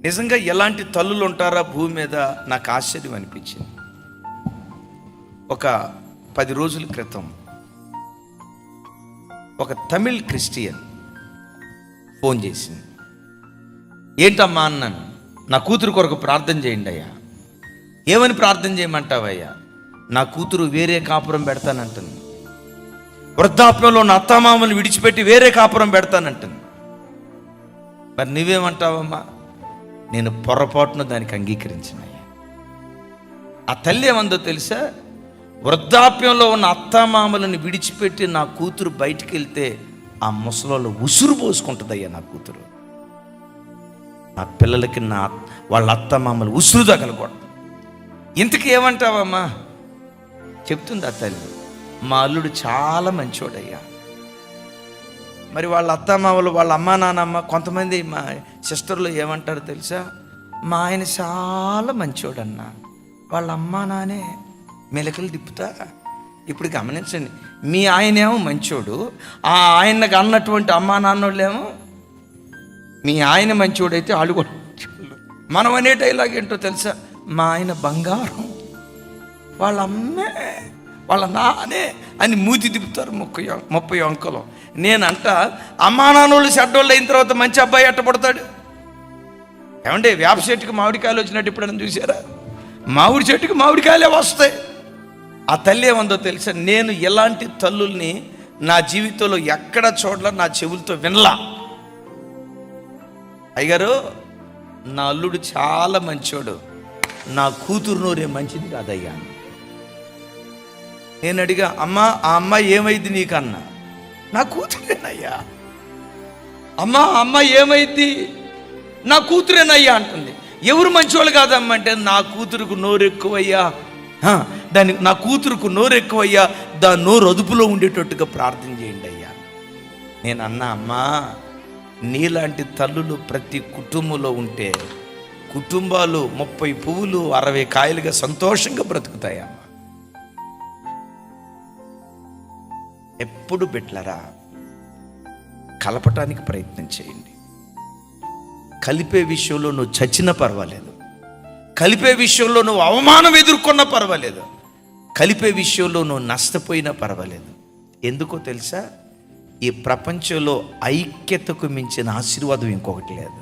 నిజంగా ఎలాంటి తల్లులు ఉంటారా భూమి మీద నాకు ఆశ్చర్యం అనిపించింది. ఒక 10 రోజుల క్రితం ఒక తమిళ్ క్రిస్టియన్ ఫోన్ చేసింది. ఏంటమ్మా అన్నాను. నా కూతురు కొరకు ప్రార్థన చేయండి అయ్యా. ఏమని ప్రార్థన చేయమంటావయ్యా? నా కూతురు వేరే కాపురం పెడతానంటుంది. వృద్ధాప్యంలో నా అత్తమామలు విడిచిపెట్టి వేరే కాపురం పెడతానంటుంది. మరి నువ్వేమంటావమ్మా? నేను పొరపాటున దానికి అంగీకరించినయ్యా. ఆ తల్లి ఏమందో తెలుసా? వృద్ధాప్యంలో ఉన్న అత్తమామలను విడిచిపెట్టి నా కూతురు బయటికి వెళ్తే ఆ ముసలలో ఉసురు పోసుకుంటుందయ్యా నా కూతురు. నా పిల్లలకి వాళ్ళ అత్తమామలు ఉసురు తగలకూడదు. ఇంతకీ ఏమంటావమ్మా? చెప్తుంది ఆ తల్లి, మా అల్లుడు చాలా మంచోడయ్యా. మరి వాళ్ళ అత్తమామలు, వాళ్ళ అమ్మా నాన్నమ్మ, కొంతమంది మా సిస్టర్లు ఏమంటారు తెలుసా? మా ఆయన చాలా మంచోడన్నా, వాళ్ళ అమ్మా నానే మెలకలు తిప్పుతా. ఇప్పుడు గమనించండి, మీ ఆయనేమో మంచోడు, ఆ ఆయనకు అన్నటువంటి అమ్మా నాన్నోళ్ళేమో మీ ఆయన మంచోడైతే వాళ్ళు కూడా మంచోళ్ళు. మనం అనే డైలాగ్ ఏంటో తెలుసా? మా ఆయన బంగారం, వాళ్ళ అమ్మే వాళ్ళ నానే అని మూతి తిప్పుతారు 30 అంకలు. నేనంట అమ్మా నాన్నోళ్ళు చెడ్డోళ్ళు అయిన తర్వాత మంచి అబ్బాయి ఎట్టపడతాడు? ఏమంటే వేప చెట్టుకి మామిడికాయలు వచ్చినట్టు ఎప్పుడైనా చూసారా? మామిడి చెట్టుకి మామిడికాయలే వస్తాయి. ఆ తల్లి ఏమందో తెలుసా? నేను ఎలాంటి తల్లుల్ని నా జీవితంలో ఎక్కడ చూడలా, నా చెవులతో వినలా. అయ్యగారు, నా అల్లుడు చాలా మంచోడు, నా కూతురు నోరే మంచిది కాదయ్యా. నేను అడిగా, అమ్మా ఆ అమ్మాయి ఏమైంది నీకన్నా? నా కూతురేనయ్యా. అమ్మా ఆ అమ్మాయి ఏమైంది? నా కూతురేనయ్యా అంటుంది. ఎవరు మంచోళ్ళు కాదమ్మా అంటే, నా కూతురుకు నోరు ఎక్కువయ్యా, నా కూతురుకు నోరు ఎక్కువయ్యా, దాని నోరు అదుపులో ఉండేటట్టుగా ప్రార్థన చేయండి అయ్యా. నేను అన్నా, అమ్మా నీలాంటి తల్లులు ప్రతి కుటుంబంలో ఉంటే కుటుంబాలు 30 పువ్వులు 60 కాయలుగా సంతోషంగా బ్రతుకుతాయమ్మా. ఎప్పుడు బిడ్డలారా కలపటానికి ప్రయత్నం చేయండి. కలిపే విషయంలో నువ్వు చచ్చినా పర్వాలేదు, కలిపే విషయంలో నువ్వు అవమానం ఎదుర్కొన్నా పర్వాలేదు, కలిపే విషయంలో నువ్వు నష్టపోయినా పర్వాలేదు. ఎందుకో తెలుసా? ఈ ప్రపంచంలో ఐక్యతకు మించిన ఆశీర్వాదం ఇంకొకటి లేదు.